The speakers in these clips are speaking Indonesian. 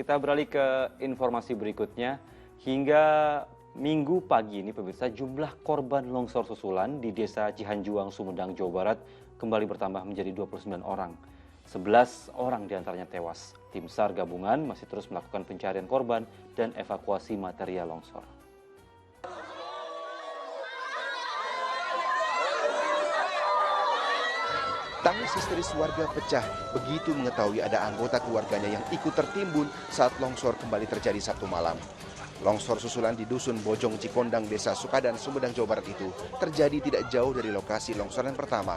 kita beralih ke informasi berikutnya. Hingga Minggu pagi ini pemirsa, jumlah korban longsor susulan di Desa Cihanjuang, Sumedang, Jawa Barat kembali bertambah menjadi 29 orang. 11 orang diantaranya tewas. Tim SAR gabungan masih terus melakukan pencarian korban dan evakuasi material longsor. Tangis histeris warga pecah begitu mengetahui ada anggota keluarganya yang ikut tertimbun saat longsor kembali terjadi Sabtu malam. Longsor susulan di Dusun Bojong Cikondang, Desa Sukadan, Sumedang, Jawa Barat itu terjadi tidak jauh dari lokasi longsoran pertama.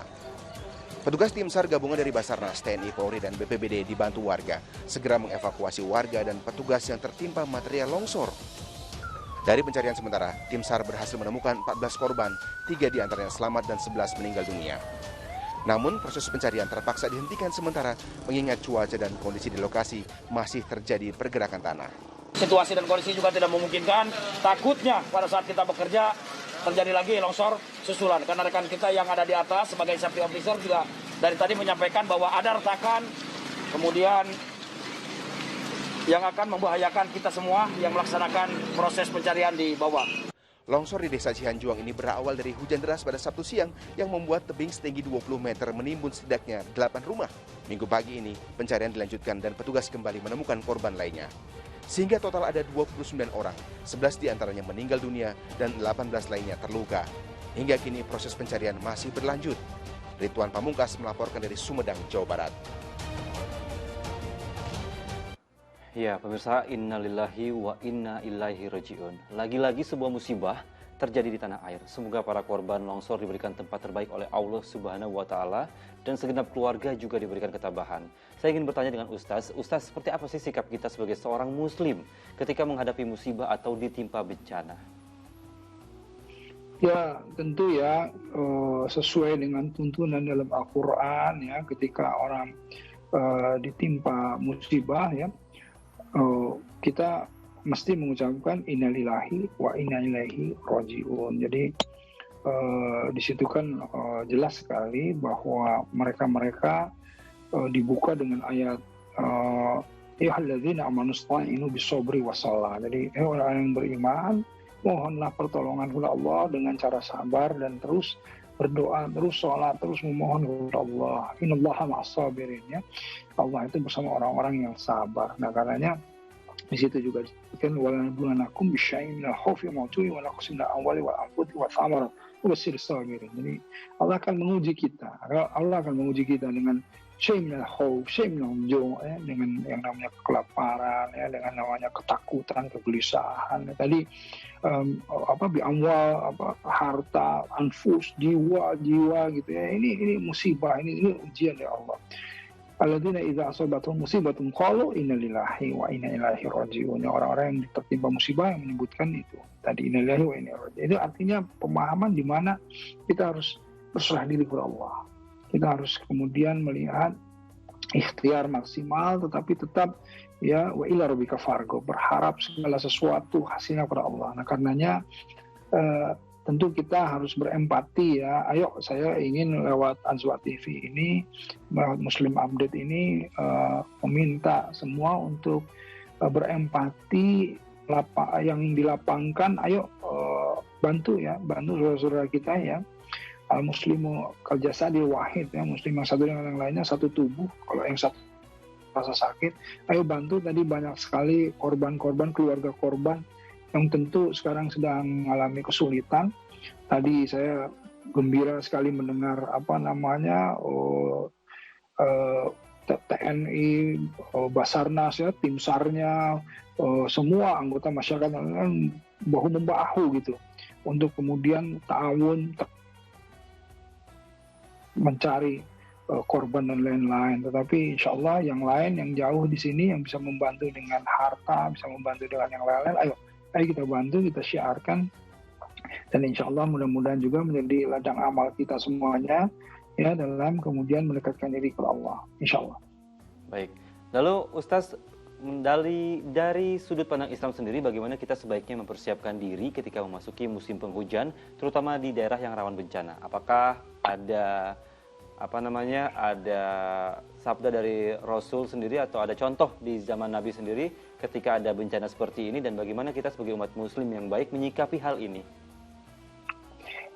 Petugas tim SAR gabungan dari Basarnas, TNI, Polri, dan BPBD dibantu warga segera mengevakuasi warga dan petugas yang tertimpa material longsor. Dari pencarian sementara, tim SAR berhasil menemukan 14 korban, 3 diantaranya selamat dan 11 meninggal dunia. Namun proses pencarian terpaksa dihentikan sementara mengingat cuaca dan kondisi di lokasi masih terjadi pergerakan tanah. Situasi dan kondisi juga tidak memungkinkan, takutnya pada saat kita bekerja terjadi lagi longsor susulan. Karena rekan kita yang ada di atas sebagai safety officer juga dari tadi menyampaikan bahwa ada retakan, kemudian yang akan membahayakan kita semua yang melaksanakan proses pencarian di bawah. Longsor di Desa Cihanjuang ini berawal dari hujan deras pada Sabtu siang yang membuat tebing setinggi 20 meter menimbun setidaknya 8 rumah. Minggu pagi ini pencarian dilanjutkan dan petugas kembali menemukan korban lainnya. Sehingga total ada 29 orang, 11 diantaranya meninggal dunia dan 18 lainnya terluka. Hingga kini proses pencarian masih berlanjut. Ridwan Pamungkas melaporkan dari Sumedang, Jawa Barat. Ya, pemirsa, innalillahi wa inna ilaihi rajiun. Lagi-lagi sebuah musibah terjadi di tanah air. Semoga para korban longsor diberikan tempat terbaik oleh Allah Subhanahu wa taala dan segenap keluarga juga diberikan ketabahan. Saya ingin bertanya dengan Ustaz, seperti apa sih sikap kita sebagai seorang muslim ketika menghadapi musibah atau ditimpa bencana? Ya, tentu ya sesuai dengan tuntunan dalam Al-Qur'an ya, ketika orang ditimpa musibah ya, kita mesti mengucapkan innalillahi wa inna ilaihi rajiun. Jadi di situ kan jelas sekali bahwa mereka dibuka dengan ayat ya alladzina amanu sta'inu bis-sabri was-shalah. Jadi orang yang beriman, mohonlah pertolongan kepada Allah dengan cara sabar dan terus berdoa, terus sholat, terus memohon kepada Allah. Innallaha ma'as-sabirin ya. Allah itu bersama orang-orang yang sabar. Nah, karenanya di situ juga disebutkan walanabluwannakum bisyai'in minal khaufi wal ju'i wa naqsin minal amwali wal anfusi wath thamarat wa basyirus sabirin. Jadi Allah akan menguji kita. Allah akan menguji kita dengan syai'in minal khauf, syai'in minal ju' ya, dengan yang namanya kelaparan ya, dengan namanya ketakutan, kegelisahan. Tadi bi amwal, harta, anfus, jiwa gitu ya. Ini musibah, ini ujian dari Allah. Alladzina idza asabatuhum musibatun qalu inna lillahi wa inna ilaihi raji'un. Orang-orang yang tertimpa musibah yang menyebutkan itu tadi inna lillahi wa inna ilaihi raji'un. Itu artinya pemahaman di mana kita harus berserah diri kepada Allah. Kita harus kemudian melihat ikhtiar maksimal tetapi tetap ya wa ila rabbika fargo, berharap segala sesuatu hasilnya kepada Allah. Nah, karenanya tentu kita harus berempati ya. Ayo, saya ingin lewat Anzwa TV ini, lewat Muslim Update ini meminta semua untuk berempati yang dilapangkan. Ayo bantu saudara-saudara kita ya. Al-Muslimu kal jasadil wahid ya, muslim yang satu dengan yang lainnya satu tubuh. Kalau yang satu rasa sakit, ayo bantu. Tadi banyak sekali korban-korban, keluarga korban yang tentu sekarang sedang mengalami kesulitan. Tadi saya gembira sekali mendengar TNI, Basarnas ya, tim SAR-nya, semua anggota masyarakat bahu-membahu gitu untuk kemudian ta'awun mencari korban dan lain-lain. Tetapi insya Allah yang lain yang jauh di sini yang bisa membantu dengan harta, bisa membantu dengan yang lain-lain, ayo kita bantu, kita syiarkan, dan insya Allah mudah-mudahan juga menjadi ladang amal kita semuanya ya dalam kemudian mendekatkan diri ke Allah, insya Allah. Baik, lalu Ustaz, dari sudut pandang Islam sendiri, bagaimana kita sebaiknya mempersiapkan diri ketika memasuki musim penghujan, terutama di daerah yang rawan bencana? Apakah ada ada sabda dari Rasul sendiri atau ada contoh di zaman Nabi sendiri ketika ada bencana seperti ini dan bagaimana kita sebagai umat muslim yang baik menyikapi hal ini?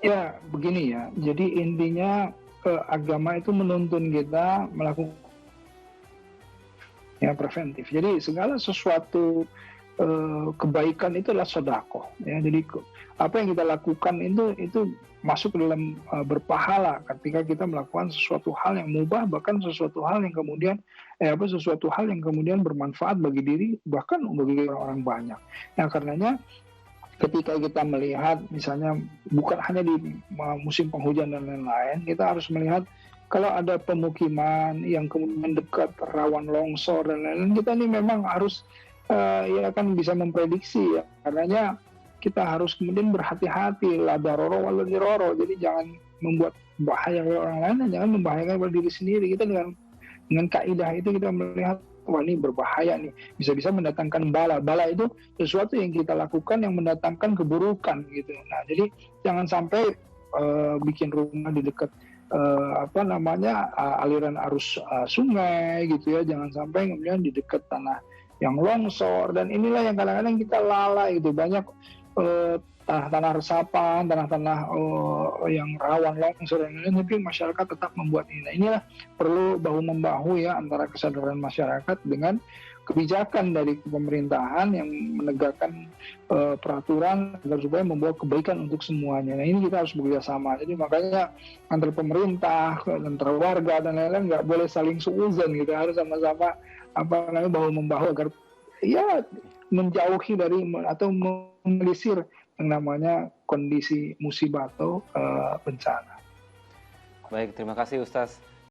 Ya, begini ya. Jadi intinya agama itu menuntun kita melakukan ya preventif. Jadi segala sesuatu kebaikan itu adalah sedekah. Ya, jadi apa yang kita lakukan itu masuk ke dalam berpahala ketika kita melakukan sesuatu hal yang mubah, bahkan sesuatu hal yang kemudian sesuatu hal yang kemudian bermanfaat bagi diri bahkan bagi orang-orang banyak. Nah, karenanya ketika kita melihat misalnya bukan hanya di musim penghujan dan lain-lain, kita harus melihat kalau ada pemukiman yang kemudian dekat rawan longsor dan lain-lain, kita ini memang harus ya kan bisa memprediksi ya. Karenanya kita harus kemudian berhati-hati, la daroro wala diroro. Jadi jangan membuat bahaya kepada orang lain dan jangan membahayakan kepada diri sendiri. Kita dengan kaidah itu kita melihat wah ini berbahaya nih, bisa-bisa mendatangkan bala. Bala itu sesuatu yang kita lakukan yang mendatangkan keburukan gitu. Nah, jadi jangan sampai bikin rumah di dekat aliran arus sungai gitu ya. Jangan sampai kemudian di dekat tanah yang longsor, dan inilah yang kadang-kadang kita lalai gitu. Banyak tanah-tanah resapan, tanah-tanah yang rawan longsor dan lain-lain, tapi masyarakat tetap membuat ini. Nah, inilah perlu bahu-membahu ya antara kesadaran masyarakat dengan kebijakan dari pemerintahan yang menegakkan peraturan agar supaya membawa kebaikan untuk semuanya. Nah, ini kita harus bekerjasama. Jadi makanya antara pemerintah, antara warga dan lain-lain nggak boleh saling suuzon gitu. Harus sama-sama bahu-membahu agar ya menjauhi dari atau menelisir yang namanya kondisi musibah atau bencana. Baik, terima kasih Ustaz.